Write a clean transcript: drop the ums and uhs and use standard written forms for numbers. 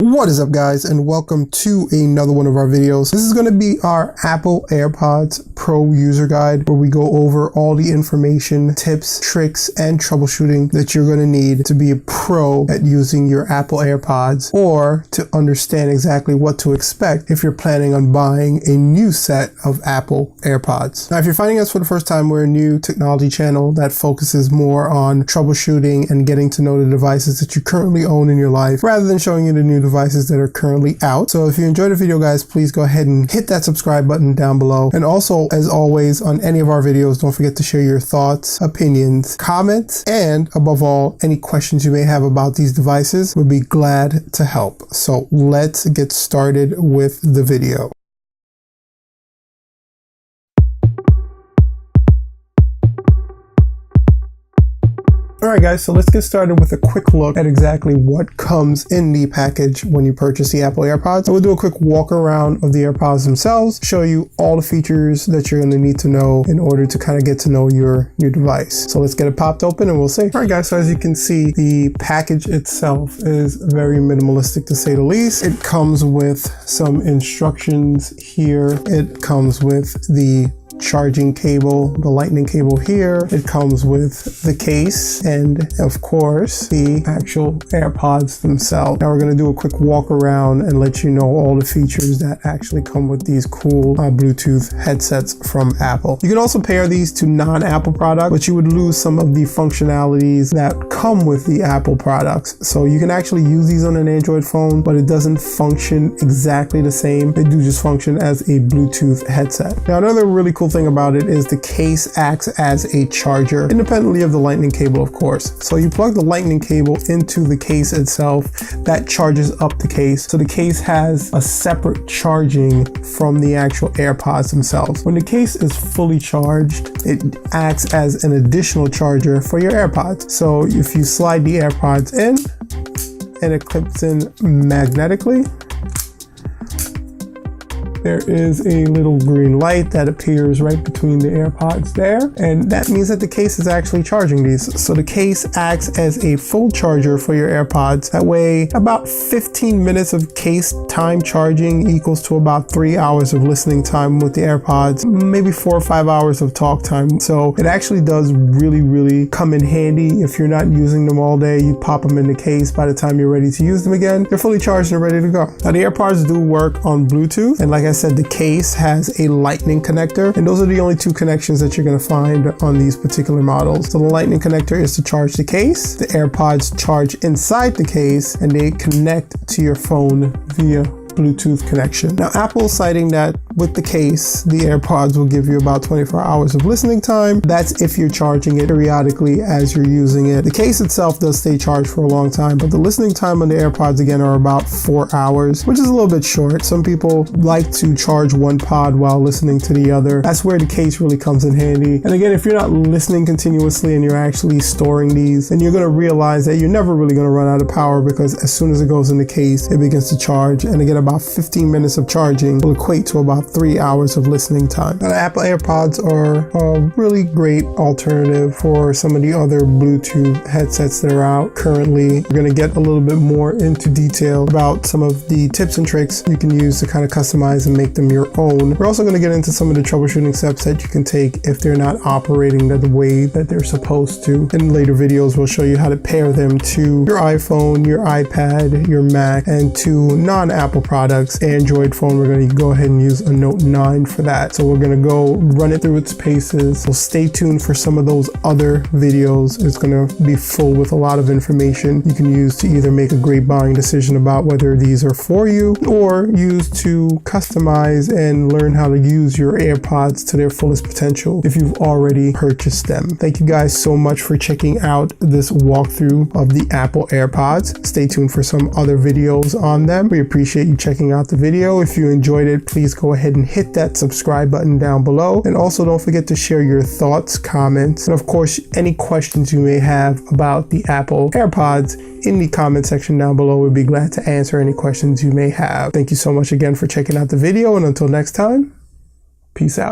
What is up, guys, and welcome to another one of our videos. This is going to be our Apple AirPods Pro user guide, where we go over all the information, tips, tricks, and troubleshooting that you're going to need to be a pro at using your Apple AirPods, or to understand exactly what to expect if you're planning on buying a new set of Apple AirPods. Now, if you're finding us for the first time, we're a new technology channel that focuses more on troubleshooting and getting to know the devices that you currently own in your life, rather than showing you the new devices that are currently out. So if you enjoyed the video, guys, please go ahead and hit that subscribe button down below. And also, as always, on any of our videos, don't forget to share your thoughts, opinions, comments, and above all, any questions you may have about these devices. We'll be glad to help. So let's get started with the video. Alright guys, so let's get started with a quick look at exactly what comes in the package when you purchase the Apple AirPods. So we'll do a quick walk around of the AirPods themselves, show you all the features that you're going to need to know in order to kind of get to know your new device. So let's get it popped open and we'll see. Alright guys, so as you can see, the package itself is very minimalistic to say the least. It comes with some instructions here. It comes with the charging cable, the lightning cable here. It comes with the case and of course the actual AirPods themselves. Now we're going to do a quick walk around and let you know all the features that actually come with these cool Bluetooth headsets from Apple. You can also pair these to non-Apple products, but you would lose some of the functionalities that come with the Apple products. So you can actually use these on an Android phone, but it doesn't function exactly the same. They do just function as a Bluetooth headset. Now another really cool thing about it is the case acts as a charger, independently of the lightning cable, of course. So you plug the lightning cable into the case itself, that charges up the case. So the case has a separate charging from the actual AirPods themselves. When the case is fully charged, it acts as an additional charger for your AirPods. So if you slide the AirPods in and it clips in magnetically, there is a little green light that appears right between the AirPods there, and that means that the case is actually charging these. So the case acts as a full charger for your AirPods. That way, about 15 minutes of case time charging equals to about 3 hours of listening time with the AirPods, maybe 4 or 5 hours of talk time. So it actually does really come in handy. If you're not using them all day, you pop them in the case. By the time you're ready to use them again, they're fully charged and ready to go. Now the AirPods do work on Bluetooth, and like I said, the case has a lightning connector, and those are the only two connections that you're going to find on these particular models. So the lightning connector is to charge the case, the AirPods charge inside the case, and they connect to your phone via Bluetooth connection. Now Apple is citing that with the case, the AirPods will give you about 24 hours of listening time. That's if you're charging it periodically as you're using it. The case itself does stay charged for a long time, but the listening time on the AirPods again are about 4 hours, which is a little bit short. Some people like to charge one pod while listening to the other. That's where the case really comes in handy. And again, if you're not listening continuously and you're actually storing these, then you're going to realize that you're never really going to run out of power, because as soon as it goes in the case, it begins to charge. And again, about 15 minutes of charging will equate to about 3 hours of listening time. Now, the Apple AirPods are a really great alternative for some of the other Bluetooth headsets that are out currently. We're going to get a little bit more into detail about some of the tips and tricks you can use to kind of customize and make them your own. We're also going to get into some of the troubleshooting steps that you can take if they're not operating the way that they're supposed to. In later videos, we'll show you how to pair them to your iPhone, your iPad, your Mac, and to non-Apple products. Android phone, we're going to go ahead and use a Note 9 for that. So we're going to go run it through its paces. So stay tuned for some of those other videos. It's going to be full with a lot of information you can use to either make a great buying decision about whether these are for you, or use to customize and learn how to use your AirPods to their fullest potential if you've already purchased them. Thank you guys so much for checking out this walkthrough of the Apple AirPods. Stay tuned for some other videos on them. We appreciate you checking out the video. If you enjoyed it, please go ahead and hit that subscribe button down below. And also don't forget to share your thoughts, comments, and of course, any questions you may have about the Apple AirPods in the comment section down below. We'd be glad to answer any questions you may have. Thank you so much again for checking out the video, and until next time, peace out.